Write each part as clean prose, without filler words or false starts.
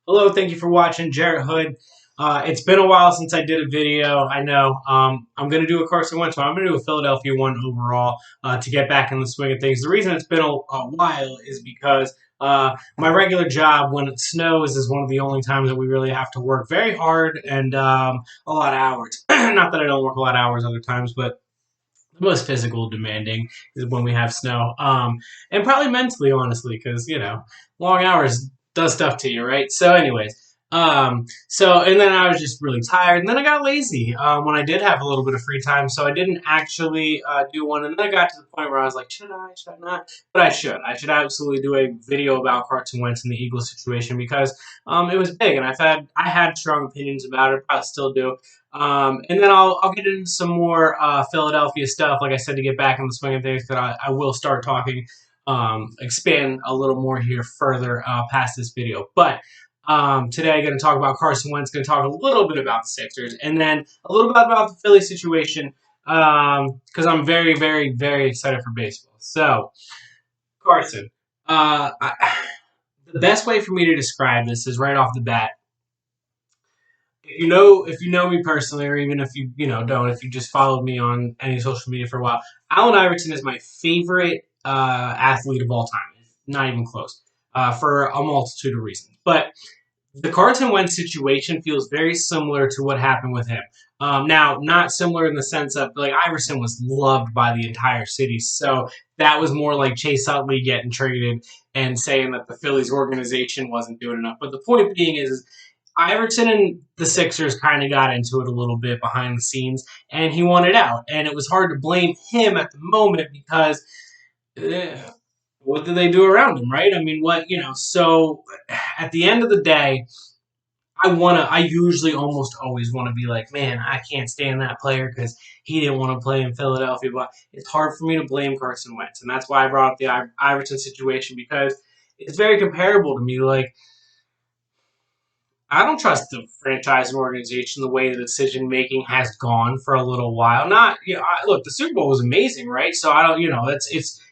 Hello, thank you for watching Jarrett Hood. It's been a while since I did a video. I know. I'm going to do a Carson Wentz one. I'm going to do a Philadelphia one overall to get back in the swing of things. The reason it's been a while is because my regular job, when it snows, is one of the only times that we really have to work very hard and a lot of hours. Not that I don't work a lot of hours other times, but the most physical demanding is when we have snow. And probably mentally, honestly, because, long hours does stuff to you, right? So, anyways, and then I was just really tired, and then I got lazy when I did have a little bit of free time, so I didn't actually do one, and then I got to the point where I was like, should I not? But I should. I should absolutely do a video about Carson Wentz and the Eagles situation because it was big, and I had strong opinions about it, I still do. And then I'll get into some more Philadelphia stuff, like I said, to get back in the swing of things. That I will start talking, expand a little more here further past this video. But today I'm going to talk about Carson Wentz, going to talk a little bit about the Sixers, and then a little bit about the Philly situation because I'm very, very, very excited for baseball. So, Carson, the best way for me to describe this is right off the bat. If you know me personally, or even if don't, if you just followed me on any social media for a while, Allen Iverson is my favorite athlete of all time. Not even close, for a multitude of reasons. But the Carson Wentz situation feels very similar to what happened with him. Now, not similar in the sense of, like, Iverson was loved by the entire city, so that was more like Chase Utley getting traded and saying that the Phillies organization wasn't doing enough. But the point being is Iverson and the Sixers kind of got into it a little bit behind the scenes, and he wanted out. And it was hard to blame him at the moment because what did they do around him, right? I mean, so at the end of the day, I usually almost always want to be like, man, I can't stand that player because he didn't want to play in Philadelphia. But it's hard for me to blame Carson Wentz. And that's why I brought up the Iverson situation because it's very comparable to me. Like, I don't trust the franchise and organization the way the decision making has gone for a little while. Not, look, the Super Bowl was amazing, right? So I don't,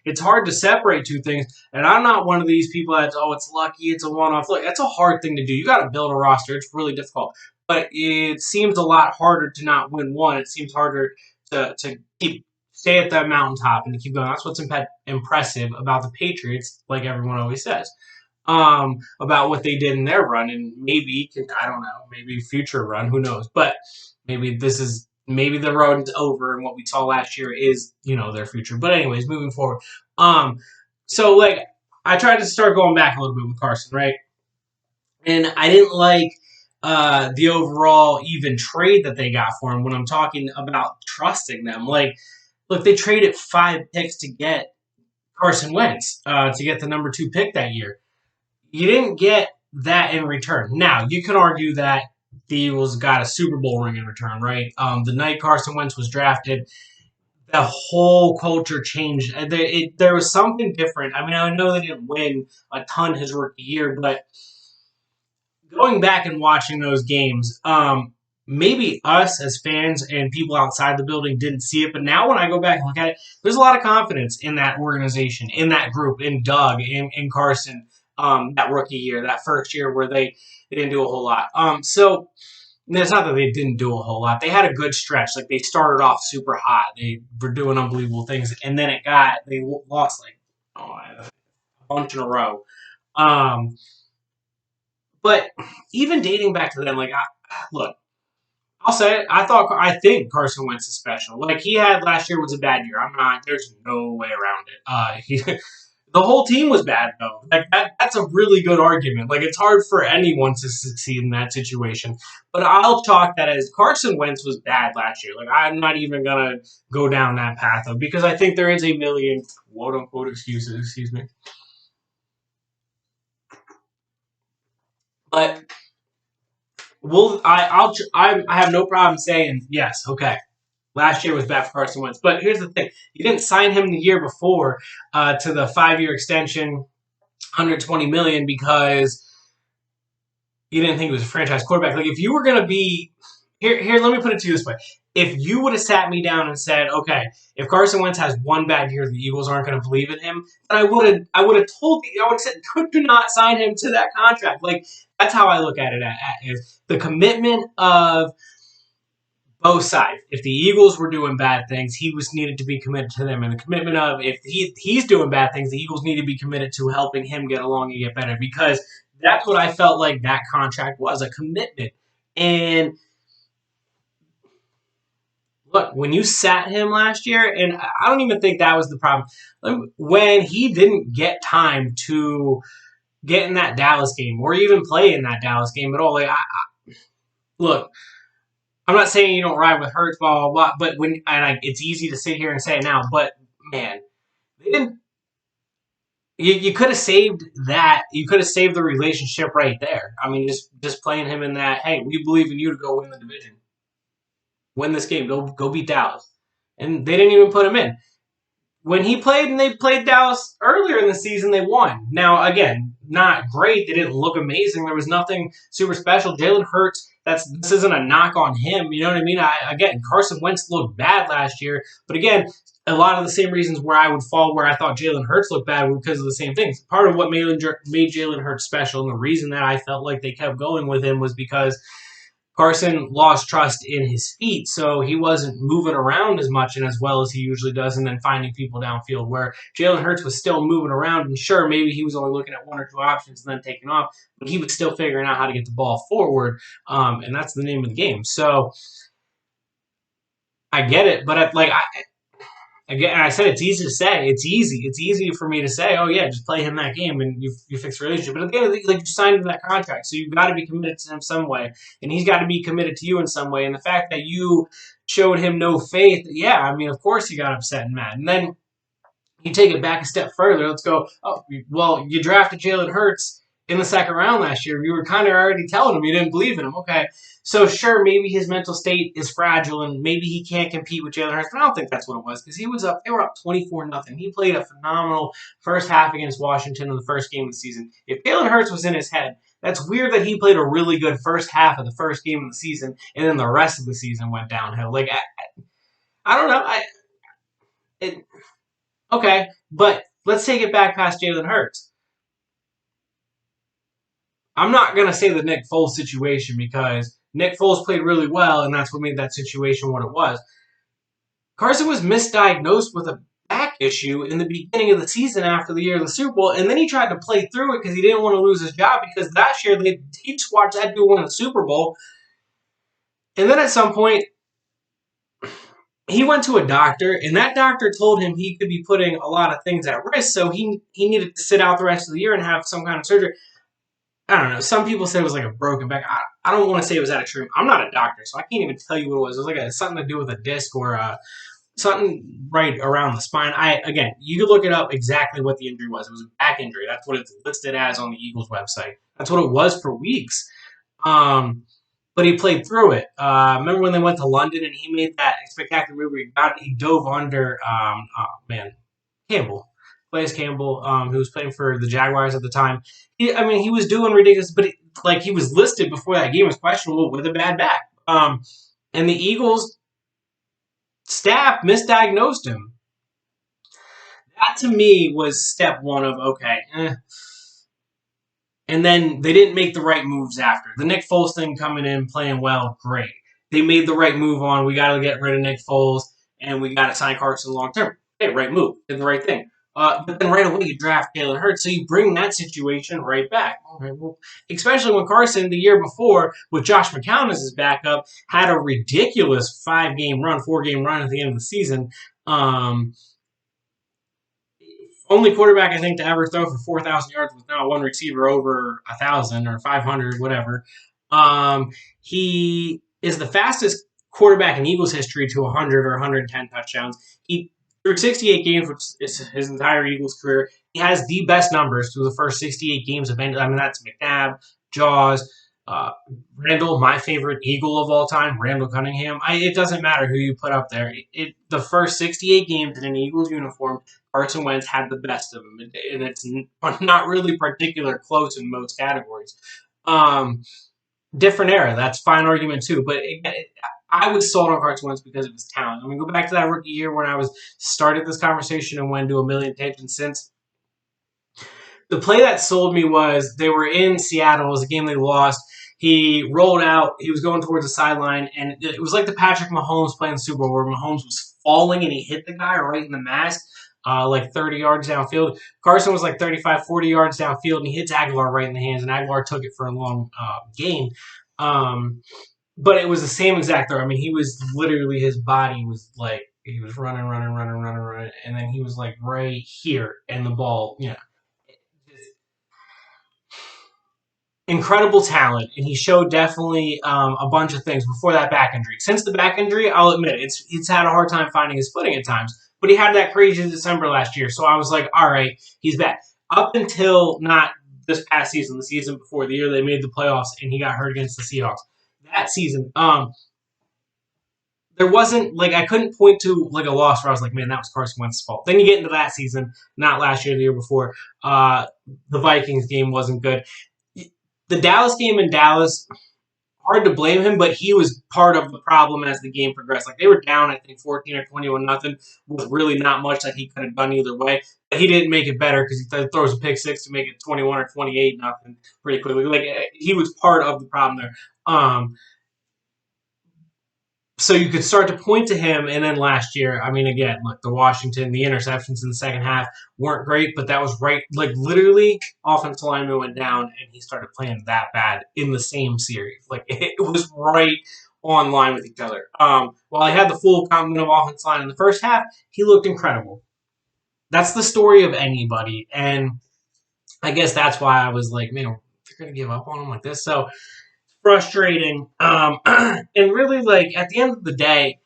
it's hard to separate two things. And I'm not one of these people that's, it's lucky, it's a one-off. Look, that's a hard thing to do. You got to build a roster. It's really difficult, but it seems a lot harder to not win one. It seems harder to keep stay at that mountaintop and to keep going. That's what's impressive about the Patriots, like everyone always says about what they did in their run, and maybe, I don't know, maybe future run, who knows? But maybe the road's over, and what we saw last year is their future. But anyways, moving forward, so like I tried to start going back a little bit with Carson, right? And I didn't like the overall even trade that they got for him. When I'm talking about trusting them, like, look, they traded 5 picks to get Carson Wentz to get the number 2 pick that year. You didn't get that in return. Now, you can argue that the Eagles got a Super Bowl ring in return, right? The night Carson Wentz was drafted, the whole culture changed. There was something different. I mean, I know they didn't win a ton his rookie year, but going back and watching those games, maybe us as fans and people outside the building didn't see it, but now when I go back and look at it, there's a lot of confidence in that organization, in that group, in Doug, in Carson. That rookie year, that first year where they didn't do a whole lot. So it's not that they didn't do a whole lot. They had a good stretch. Like, they started off super hot. They were doing unbelievable things, and then they lost like a bunch in a row. But even dating back to then, like, look, I'll say it. I think Carson Wentz is special. Like, he had last year was a bad year. There's no way around it. The whole team was bad, though. Like, that's a really good argument. Like, it's hard for anyone to succeed in that situation. But I'll chalk that as Carson Wentz was bad last year. Like, I'm not even going to go down that path of, because I think there is a million quote-unquote excuses, excuse me. But I have no problem saying, yes, okay, last year was bad for Carson Wentz. But here's the thing. You didn't sign him the year before to the 5-year extension, $120 million, because you didn't think he was a franchise quarterback. Like, if you here, let me put it to you this way. If you would have sat me down and said, okay, if Carson Wentz has one bad year, the Eagles aren't going to believe in him, then I would have told you, I would have said, do not sign him to that contract. Like, that's how I look at it, is the commitment of both sides. If the Eagles were doing bad things, he was needed to be committed to them, and the commitment of if he's doing bad things, the Eagles need to be committed to helping him get along and get better, because that's what I felt like that contract was, a commitment. And look, when you sat him last year, and I don't even think that was the problem, when he didn't get time to get in that Dallas game or even play in that Dallas game at all, like look, I'm not saying you don't ride with Hurts, blah blah blah, but it's easy to sit here and say it now, but man, they didn't. You could have saved that. You could have saved the relationship right there. I mean, just playing him in that. Hey, we believe in you to go win the division, win this game, go beat Dallas, and they didn't even put him in. When he played and they played Dallas earlier in the season, they won. Now, again, not great. They didn't look amazing. There was nothing super special. Jalen Hurts, this isn't a knock on him. You know what I mean? Again, Carson Wentz looked bad last year. But again, a lot of the same reasons where I would fall where I thought Jalen Hurts looked bad were because of the same things. Part of what made Jalen Hurts special, and the reason that I felt like they kept going with him, was because Carson lost trust in his feet, so he wasn't moving around as much and as well as he usually does, and then finding people downfield, where Jalen Hurts was still moving around, and sure, maybe he was only looking at one or two options and then taking off, but he was still figuring out how to get the ball forward, and that's the name of the game. So I get it, but again, I said it's easy to say. It's easy. It's easy for me to say, oh yeah, just play him that game and you fix the relationship. But at the end of the day, like, you signed him that contract, so you've got to be committed to him some way, and he's got to be committed to you in some way. And the fact that you showed him no faith, yeah, I mean, of course he got upset and mad. And then you take it back a step further. Let's go. Oh, well, you drafted Jalen Hurts in the second round last year. You were kind of already telling him you didn't believe in him. Okay, so sure, maybe his mental state is fragile and maybe he can't compete with Jalen Hurts. But I don't think that's what it was, because he was up. They were up 24-0. He played a phenomenal first half against Washington in the first game of the season. If Jalen Hurts was in his head, that's weird that he played a really good first half of the first game of the season and then the rest of the season went downhill. Like I don't know. It, Okay, but let's take it back past Jalen Hurts. I'm not going to say the Nick Foles situation, because Nick Foles played really well, and that's what made that situation what it was. Carson was misdiagnosed with a back issue in the beginning of the season after the year of the Super Bowl, and then he tried to play through it because he didn't want to lose his job, because last year he just watched that dude win the Super Bowl. And then at some point, he went to a doctor, and that doctor told him he could be putting a lot of things at risk, so he needed to sit out the rest of the year and have some kind of surgery. I don't know. Some people said it was like a broken back. I don't want to say it was that extreme. I'm not a doctor, so I can't even tell you what it was. It was like something to do with a disc or something right around the spine. Again, you could look it up exactly what the injury was. It was a back injury. That's what it's listed as on the Eagles website. That's what it was for weeks. But he played through it. Remember when they went to London and he made that spectacular move where he dove under, Campbell. Blaise Campbell, who was playing for the Jaguars at the time. He was doing ridiculous, but he was listed before that game as questionable with a bad back. And the Eagles staff misdiagnosed him. That to me was step one of, okay, And then they didn't make the right moves after. The Nick Foles thing coming in, playing well, great. They made the right move on, we got to get rid of Nick Foles, and we got to sign Carson long term. Hey, right move. Did the right thing. But then right away you draft Jalen Hurts, so you bring that situation right back. Okay, well, especially when Carson, the year before, with Josh McCown as his backup, had a ridiculous 4-game run at the end of the season. Only quarterback, I think, to ever throw for 4,000 yards with not one receiver over 1,000 or 500, whatever. He is the fastest quarterback in Eagles history to 100 or 110 touchdowns. He through 68 games, which is his entire Eagles career. He has the best numbers through the first 68 games of any. I mean, that's McNabb, Jaws, Randall, my favorite Eagle of all time, Randall Cunningham. It doesn't matter who you put up there. The first 68 games in an Eagles uniform, Carson Wentz had the best of them, and it's not really particular close in most categories. different era. That's a fine argument too. But I was sold on Carson Wentz because of his talent. I mean, go back to that rookie year when I was started this conversation and went to a million tangents since. The play that sold me was they were in Seattle. It was a game they lost. He rolled out. He was going towards the sideline, and it was like the Patrick Mahomes playing the Super Bowl, where Mahomes was falling and he hit the guy right in the mask, like 30 yards downfield. Carson was like 35, 40 yards downfield, and he hits Aguilar right in the hands, and Aguilar took it for a long gain. But it was the same exact throw. I mean, he was literally, his body was like, he was running, and then he was like right here, and the ball, incredible talent, and he showed definitely a bunch of things before that back injury. Since the back injury, I'll admit it's had a hard time finding his footing at times. But he had that crazy December last year, so I was like, all right, he's back. Up until not this past season, the season before, the year they made the playoffs, and he got hurt against the Seahawks. That season, there wasn't like I couldn't point to like a loss where I was like, man, that was Carson Wentz's fault. Then you get into that season, not last year, the year before. The Vikings game wasn't good. The Dallas game in Dallas, hard to blame him, but he was part of the problem as the game progressed. Like they were down, I think 14 or 21 nothing, with really not much that he could have done either way. But he didn't make it better because he throws a pick six to make it 21 or 28 nothing pretty quickly. Like he was part of the problem there. So you could start to point to him, and then last year, I mean, again, look, the interceptions in the second half weren't great, but that was right, like literally, offensive lineman went down, and he started playing that bad in the same series. Like it was right on line with each other. While he had the full complement of offensive line in the first half, he looked incredible. That's the story of anybody, and I guess that's why I was like, man, if you're gonna give up on him like this, so frustrating. And really, like at the end of the day,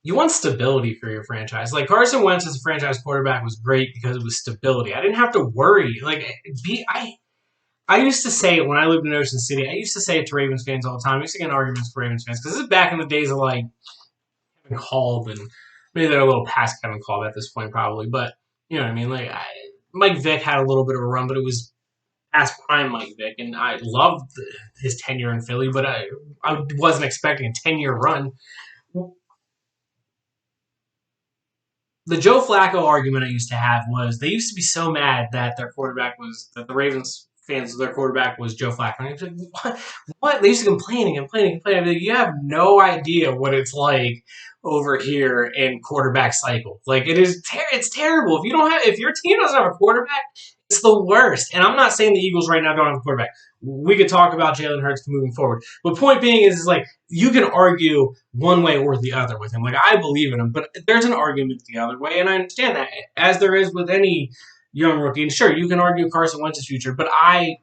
you want stability for your franchise. Like Carson Wentz as a franchise quarterback was great because it was stability. I didn't have to worry. I used to say it when I lived in Ocean City. I used to say it to Ravens fans all the time. I used to get in arguments with Ravens fans because this is back in the days of like Kevin Kolb, and maybe they're a little past Kevin Kolb at this point probably, but you know what I mean. Mike Vick had a little bit of a run, but it was past prime Mike Vick, and I loved his tenure in Philly, but I wasn't expecting a 10-year run. The Joe Flacco argument I used to have was they used to be so mad that that the Ravens fans, their quarterback was Joe Flacco. And I was like, what? What? They used to complain and complain and complain. I mean, you have no idea what it's like over here in quarterback cycle. Like it's terrible. If your team doesn't have a quarterback, it's the worst. And I'm not saying the Eagles right now don't have a quarterback. We could talk about Jalen Hurts moving forward. But point being is like you can argue one way or the other with him. Like I believe in him, but there's an argument the other way, and I understand that, as there is with any young rookie. And sure, you can argue Carson Wentz's future, but I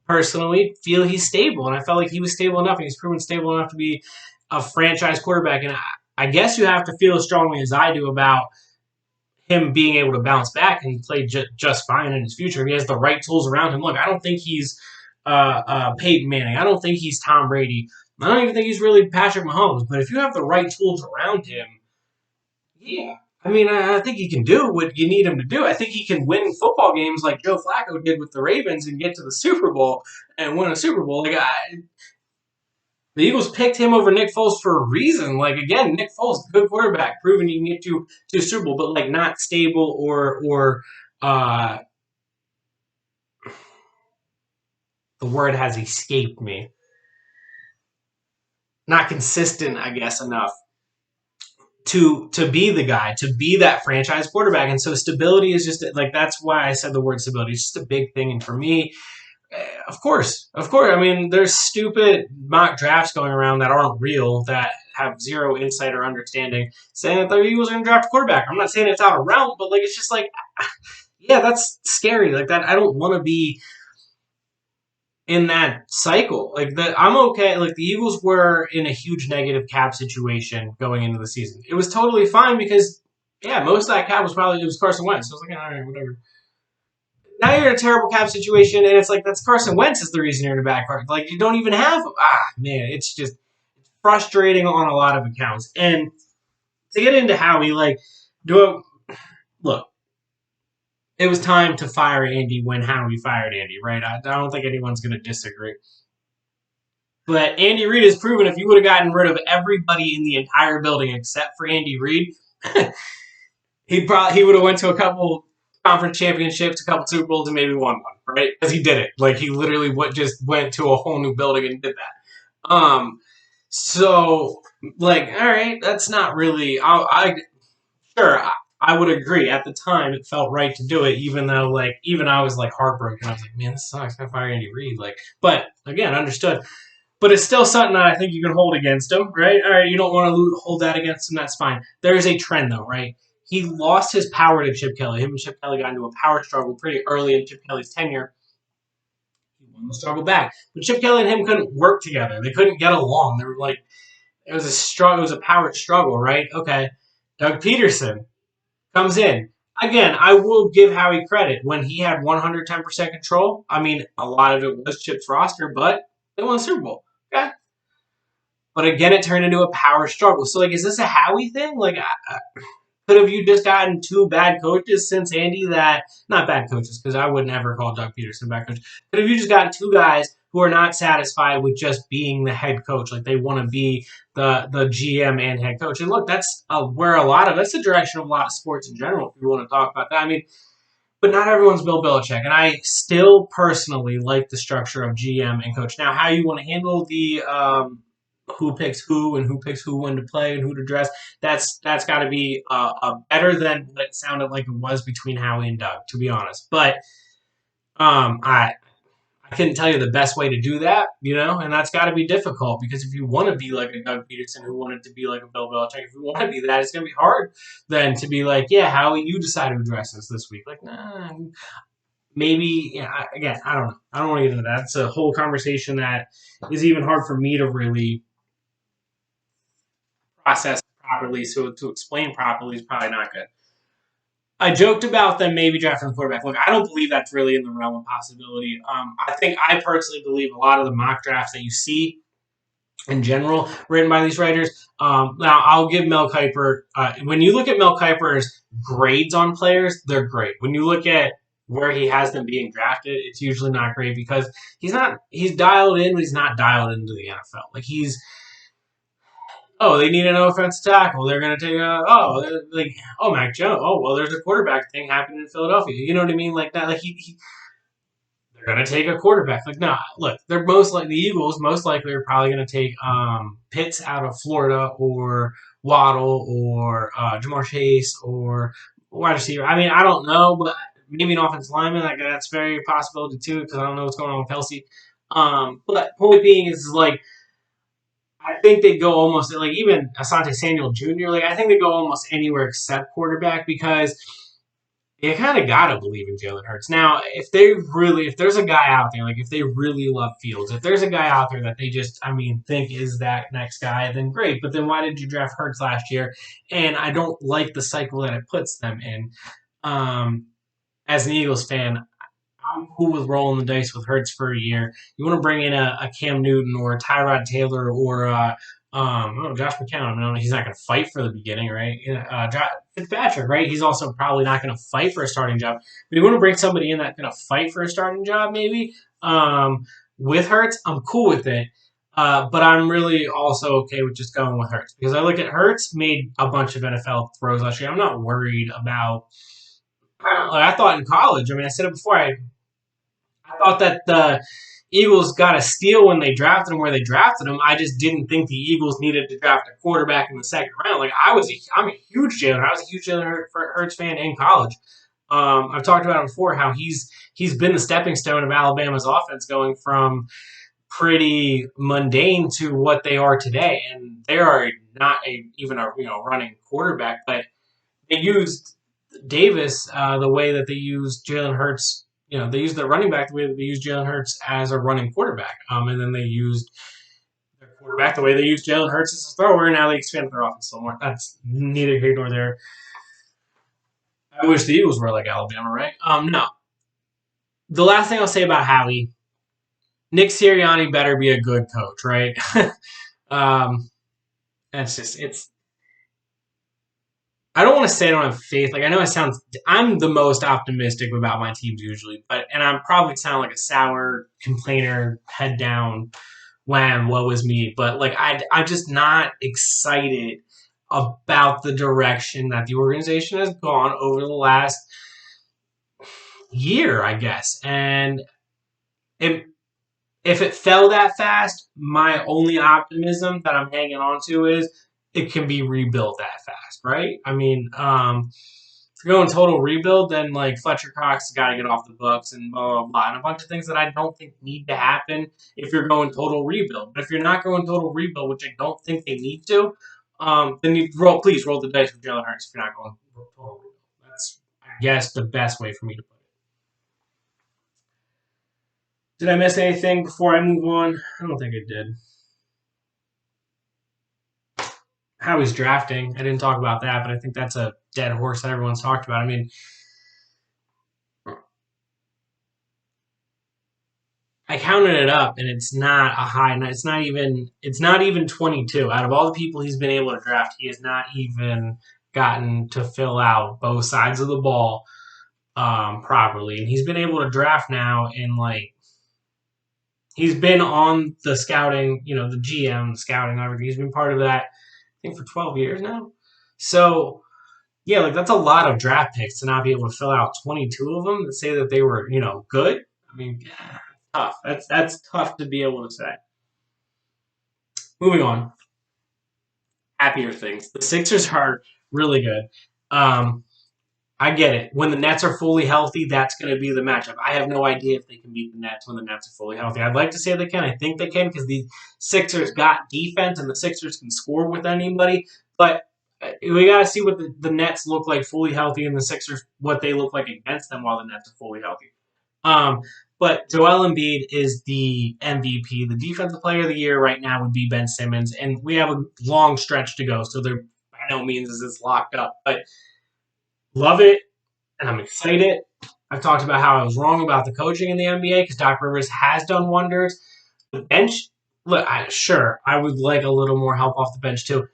personally feel he's stable, and I felt like he was stable enough, and he's proven stable enough to be a franchise quarterback. And I guess you have to feel as strongly as I do about him being able to bounce back, and he played just fine in his future. He has the right tools around him. Look, I don't think he's Peyton Manning. I don't think he's Tom Brady. I don't even think he's really Patrick Mahomes. But if you have the right tools around him, yeah. I mean, I think he can do what you need him to do. I think he can win football games like Joe Flacco did with the Ravens and get to the Super Bowl and win a Super Bowl. The Eagles picked him over Nick Foles for a reason. Like again, Nick Foles, good quarterback, proven you can get to Super Bowl, but like not stable or the word has escaped me. Not consistent, I guess, enough to be the guy, to be that franchise quarterback. And so stability is just like that's why I said the word stability. It's just a big thing. And for me, of course. I mean, there's stupid mock drafts going around that aren't real, that have zero insight or understanding, saying that the Eagles are going to draft a quarterback. I'm not saying it's out of realm, but like it's just like, yeah, that's scary. Like that, I don't want to be in that cycle. Like that, I'm okay. Like the Eagles were in a huge negative cap situation going into the season. It was totally fine because, yeah, most of that cap was probably it was Carson Wentz. So I was like, all right, whatever. Now you're in a terrible cap situation, and it's like that's Carson Wentz is the reason you're in a bad part. Like you don't even have man, it's just frustrating on a lot of accounts. And to get into Howie, like, do look, it was time to fire Andy when Howie fired Andy, right? I don't think anyone's going to disagree. But Andy Reid has proven if you would have gotten rid of everybody in the entire building except for Andy Reid, he would have went to a couple conference championships, a couple Super Bowls, and maybe won one, right? Because he did it. Like he literally just went to a whole new building and did that. So like, all right, that's not really. Sure, I would agree. At the time, it felt right to do it, even though like even I was like heartbroken. I was like, man, this sucks. I fire Andy Reid. Like, but again, understood. But it's still something that I think you can hold against him, right? All right, you don't want to hold that against him. That's fine. There is a trend, though, right? He lost his power to Chip Kelly. Him and Chip Kelly got into a power struggle pretty early in Chip Kelly's tenure. He won the struggle back, but Chip Kelly and him couldn't work together. They couldn't get along. They were like it was a struggle. It was a power struggle, right? Okay. Doug Peterson comes in. Again, I will give Howie credit. When he had 110% control, I mean, a lot of it was Chip's roster, but they won the Super Bowl. Okay. But again, it turned into a power struggle. So, like, is this a Howie thing? Like, could have you just gotten two bad coaches since Andy that, not bad coaches, because I would never call Doug Peterson a bad coach. Could have you just gotten two guys who are not satisfied with just being the head coach? Like, they want to be the GM and head coach. And look, that's where that's the direction of a lot of sports in general, if you want to talk about that. I mean, but not everyone's Bill Belichick, and I still personally like the structure of GM and coach. Now, how you want to handle the who picks who and who picks who when to play and who to dress, that's got to be better than what it sounded like it was between Howie and Doug, to be honest. But I couldn't tell you the best way to do that, and that's got to be difficult because if you want to be like a Doug Peterson who wanted to be like a Bill Belichick, if you want to be that, it's going to be hard then to be like, yeah, Howie, you decide who dresses this week. Like, nah, maybe, again, I don't know. I don't want to get into that. It's a whole conversation that is even hard for me to really process properly. So to explain properly is probably not good. I joked about them maybe drafting a quarterback. Look, I don't believe that's really in the realm of possibility. I personally believe a lot of the mock drafts that you see in general written by these writers. Now, I'll give Mel Kiper. When you look at Mel Kiper's grades on players, they're great. When you look at where he has them being drafted, it's usually not great because he's dialed in, but he's not dialed into the NFL. Like they need an offensive tackle. They're going to take Mac Jones. Oh, well, there's a quarterback thing happening in Philadelphia. You know what I mean? Like that. Like they're going to take a quarterback. Like, nah, look, they're most like the Eagles. Most likely are probably going to take Pitts out of Florida or Waddle or Jamar Chase or wide receiver. I mean, I don't know, but maybe an offensive lineman. Like that's very possibility too because I don't know what's going on with Kelsey. But point being is like I think they go almost like even Asante Samuel Jr. Like I think they go almost anywhere except quarterback because you kind of gotta believe in Jalen Hurts. Now, if there's a guy out there, like if they really love Fields, if there's a guy out there that they just, think is that next guy, then great. But then why did you draft Hurts last year? And I don't like the cycle that it puts them in. As an Eagles fan, I'm cool with rolling the dice with Hurts for a year. You want to bring in a Cam Newton or a Tyrod Taylor or Josh McCown. I mean, he's not going to fight for the beginning, right? Fitzpatrick, right? He's also probably not going to fight for a starting job. But you want to bring somebody in that's going to fight for a starting job, maybe. With Hurts, I'm cool with it. But I'm really also okay with just going with Hurts because I look at Hurts made a bunch of NFL throws last year. I'm not worried about. I thought in college. I mean, I said it before. I thought that the Eagles got a steal when they drafted him where they drafted him. I just didn't think the Eagles needed to draft a quarterback in the second round. Like I'm a huge Jalen. I was a huge Jalen Hurts fan in college. I've talked about it before how he's been the stepping stone of Alabama's offense, going from pretty mundane to what they are today. And they are not even a running quarterback, but they used Davis the way that they used Jalen Hurts. They used their running back the way that they used Jalen Hurts as a running quarterback. And then they used their quarterback the way they used Jalen Hurts as a thrower, and now they expanded their offense so much. That's neither here nor there. I wish the Eagles were like Alabama, right? No. The last thing I'll say about Howie, Nick Sirianni better be a good coach, right? um, it's I don't want to say I don't have faith. Like I know I'm the most optimistic about my teams usually, and I'm probably sound like a sour complainer, head down, wham, woe is me. But like I'm just not excited about the direction that the organization has gone over the last year, I guess. And it, if it fell that fast, my only optimism that I'm hanging on to is it can be rebuilt that fast, right? I mean, if you're going total rebuild, then like Fletcher Cox has got to get off the books and blah, blah, blah, and a bunch of things that I don't think need to happen if you're going total rebuild. But if you're not going total rebuild, which I don't think they need to, then please roll the dice with Jalen Hurts if you're not going total rebuild. That's, I guess, the best way for me to put it. Did I miss anything before I move on? I don't think I did. How he's drafting. I didn't talk about that, but I think that's a dead horse that everyone's talked about. I mean, I counted it up, and it's not a high. It's not even. It's not even 22. Out of all the people he's been able to draft, he has not even gotten to fill out both sides of the ball properly. And he's been able to draft now in like he's been on the scouting, the GM, the scouting, everything. He's been part of that. I think for 12 years now. So yeah, like that's a lot of draft picks to not be able to fill out 22 of them to say that they were, good. I mean, tough. That's tough to be able to say. Moving on, happier things. The Sixers are really good. Um, I get it. When the Nets are fully healthy, that's going to be the matchup. I have no idea if they can beat the Nets when the Nets are fully healthy. I'd like to say they can. I think they can because the Sixers got defense and the Sixers can score with anybody. But we got to see what the Nets look like fully healthy and the Sixers what they look like against them while the Nets are fully healthy. Um, but Joel Embiid is the MVP. The defensive player of the year right now would be Ben Simmons, and we have a long stretch to go, so there by no means is this locked up. But love it, and I'm excited. I've talked about how I was wrong about the coaching in the NBA because Doc Rivers has done wonders. The bench, look, sure, I would like a little more help off the bench too.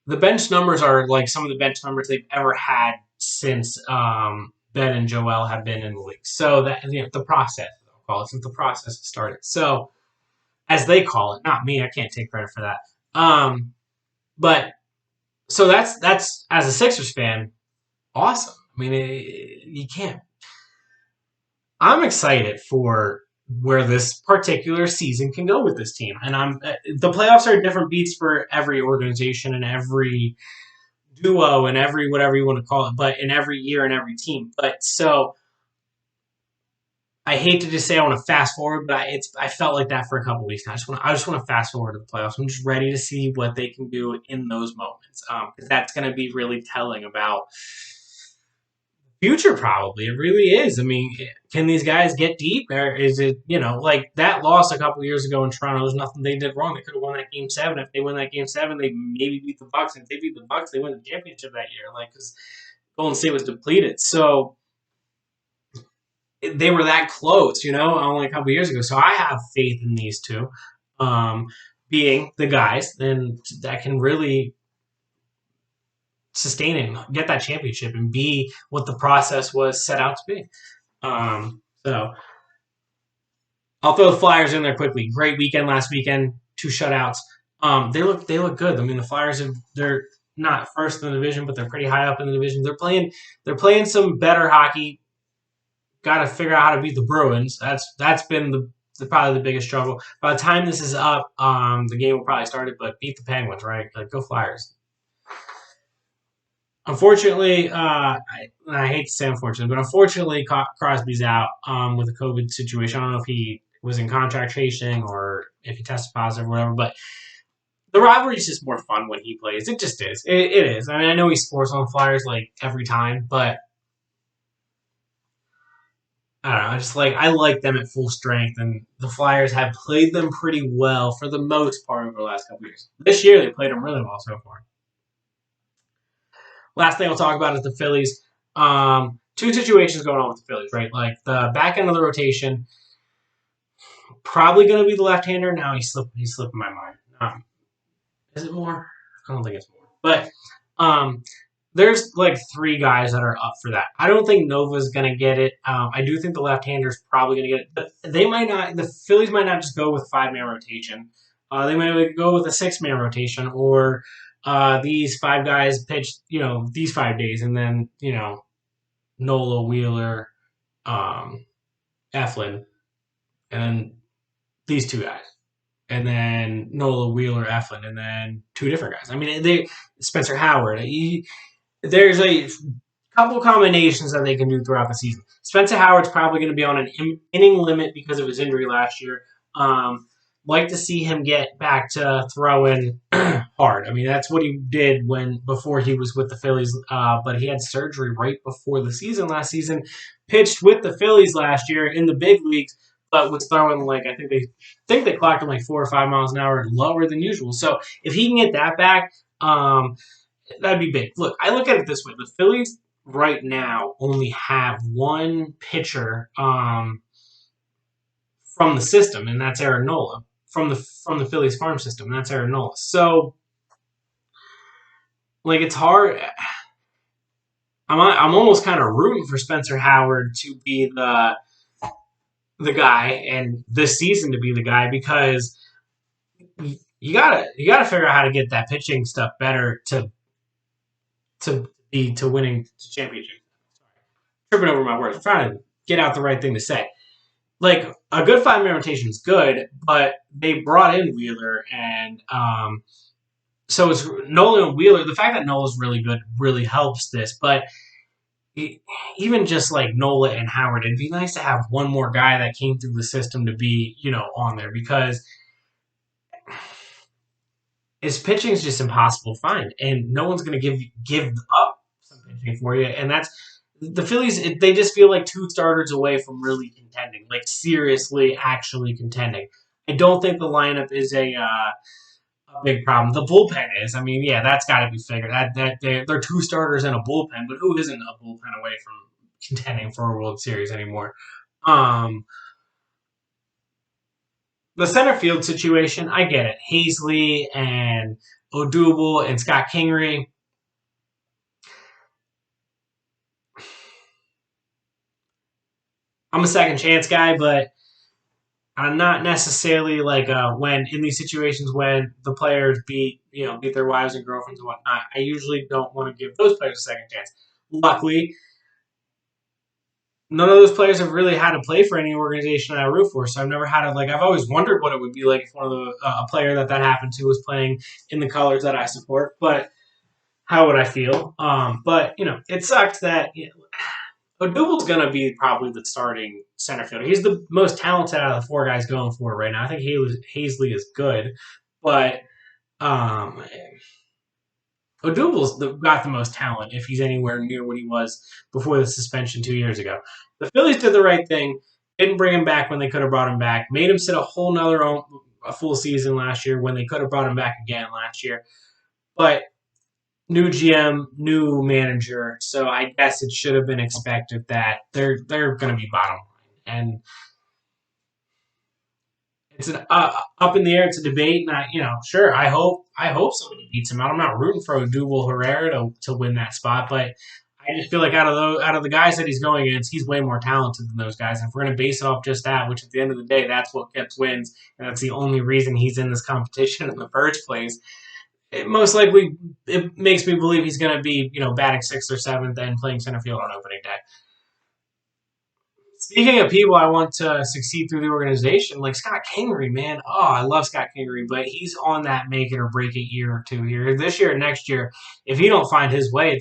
The bench numbers are like some of the bench numbers they've ever had since Ben and Joel have been in the league. So that the process, I'll call it, since the process started. So as they call it, not me, I can't take credit for that. But so that's as a Sixers fan, awesome. I mean, you can't. I'm excited for where this particular season can go with this team, and the playoffs are different beats for every organization and every duo and every whatever you want to call it, but in every year and every team. But so I hate to just say I want to fast forward, but I felt like that for a couple weeks now. I just want to fast forward to the playoffs. I'm just ready to see what they can do in those moments because that's going to be really telling about future. Probably it really is. I mean, can these guys get deep, or is it like that loss a couple years ago in Toronto? There's nothing they did wrong. They could have won that game 7. If they win that game 7, they maybe beat the Bucks. And if they beat the Bucks, they win the championship that year. Like because Golden State was depleted, so they were that close, only a couple years ago. So I have faith in these two being the guys and that can really sustain it and get that championship and be what the process was set out to be. So I'll throw the Flyers in there quickly. Great weekend last weekend, 2 shutouts. They look good. I mean, the Flyers they're not first in the division, but they're pretty high up in the division. They're playing some better hockey. Got to figure out how to beat the Bruins. That's been probably the biggest struggle. By the time this is up, the game will probably start. But beat the Penguins, right? Like go Flyers. Unfortunately, I hate to say unfortunately, but unfortunately, Crosby's out with the COVID situation. I don't know if he was in contract chasing or if he tested positive or whatever, but the rivalry is just more fun when he plays. It just is. It is. I mean, I know he scores on Flyers like every time, but I don't know. I like them at full strength, and the Flyers have played them pretty well for the most part over the last couple years. This year, they played them really well so far. Last thing I'll talk about is the Phillies. 2 situations going on with the Phillies, right? Like the back end of the rotation, probably going to be the left-hander. Now he's slipping my mind. Is it more? I don't think it's more. But there's like three guys that are up for that. I don't think Nova's gonna get it. I do think the left-hander's probably gonna get it, but they might not. The Phillies might not just go with 5-man rotation. They might go with a 6-man rotation, or these five guys pitch, these 5 days, and then Nola, Wheeler, um, Eflin, and then these two guys, and then Nola, Wheeler, Eflin, and then two different guys. I mean, they Spencer Howard. There's a couple combinations that they can do throughout the season. Spencer Howard's probably going to be on an inning limit because of his injury last year. Like to see him get back to throwing hard. I mean, that's what he did before he was with the Phillies. But he had surgery right before the season last season. Pitched with the Phillies last year in the big leagues, but was throwing like I think they clocked him like 4 or 5 miles an hour lower than usual. So if he can get that back, that'd be big. Look, I look at it this way: the Phillies right now only have one pitcher from the system, and that's Aaron Nola from the Phillies farm system, and that's Aaron Nola. So, like, it's hard. I'm almost kind of rooting for Spencer Howard to be the guy, and this season to be the guy because you gotta figure out how to get that pitching stuff better to winning championship. Tripping over my words. I'm trying to get out the right thing to say. Like a good 5-man rotation is good, but they brought in Wheeler, and so it's Nola and Wheeler. The fact that Nola's really good really helps this, but even just like Nola and Howard, it'd be nice to have one more guy that came through the system to be on there because his pitching is just impossible to find, and no one's going to give up some pitching for you, and that's the Phillies. They just feel like two starters away from really contending, like seriously, actually contending. I don't think the lineup is a big problem. The bullpen is. I mean, yeah, that's got to be figured. They're two starters and a bullpen, but who isn't a bullpen away from contending for a World Series anymore? Um, the center field situation, I get it. Hazley and Odubel and Scott Kingery. I'm a second chance guy, but I'm not necessarily like when in these situations when the players beat their wives and girlfriends and whatnot. I usually don't want to give those players a second chance. Luckily, none of those players have really had to play for any organization I root for, so I've never had to like. I've always wondered what it would be like if one of a player that happened to was playing in the colors that I support. But how would I feel? But it sucks that Odubel's going to be probably the starting center fielder. He's the most talented out of the four guys going for it right now. I think Hazley is good, but um, Odubel's got the most talent if he's anywhere near what he was before the suspension 2 years ago. The Phillies did the right thing. Didn't bring him back when they could have brought him back. Made him sit a full season last year when they could have brought him back again last year. But new GM, new manager, so I guess it should have been expected that they're going to be bottom line, and it's an up in the air. It's a debate, and sure, I hope somebody beats him out. I'm not rooting for Odubel Herrera to win that spot, but I just feel like out of the guys that he's going against, he's way more talented than those guys. And if we're going to base it off just that, which at the end of the day, that's what gets wins, and that's the only reason he's in this competition in the first place. Most likely, it makes me believe he's going to be, batting sixth or seventh and playing center field on opening day. Speaking of people I want to succeed through the organization, like Scott Kingery, man. Oh, I love Scott Kingery, but he's on that make it or break it year or two here. This year, next year, if he don't find his way,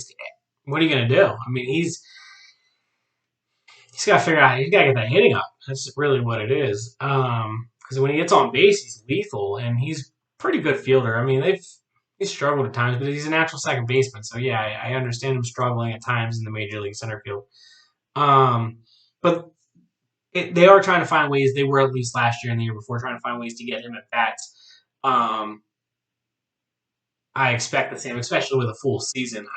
what are you going to do? I mean, he's got to figure out. He's got to get that hitting up. That's really what it is. Because when he gets on base, he's lethal, and he's a pretty good fielder. I mean, he's struggled at times, but he's a natural second baseman. So yeah, I understand him struggling at times in the major league center field. But they are trying to find ways. They were at least last year and the year before trying to find ways to get him at bats. I expect the same, especially with a full season.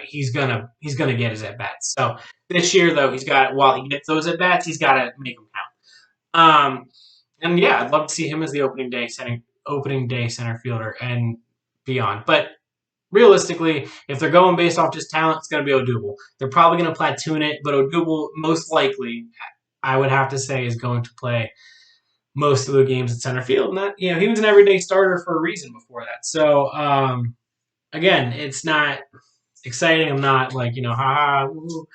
He's gonna get his at bats. So this year though, while he gets those at bats, he's got to make them count. And yeah, I'd love to see him as the opening day center fielder and beyond. But realistically, if they're going based off just talent, it's going to be Odubel. They're probably going to platoon it, but Odubel most likely, I would have to say, is going to play most of the games at center field. And that, he was an everyday starter for a reason before that. So again, it's not exciting. I'm not like ha. Ooh.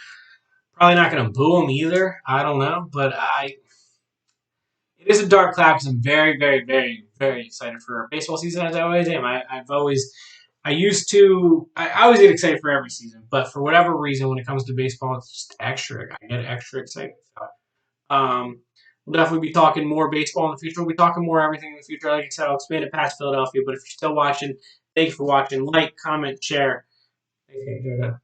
Probably not going to boo him either. I don't know, but it is a dark cloud because I'm very, very, very, very excited for baseball season as I always am. I always get excited for every season, but for whatever reason, when it comes to baseball, it's just extra. I get extra excited. So, we'll definitely be talking more baseball in the future. We'll be talking more everything in the future. Like I said, I'll expand it past Philadelphia. But if you're still watching, thank you for watching. Like, comment, share. Thanks,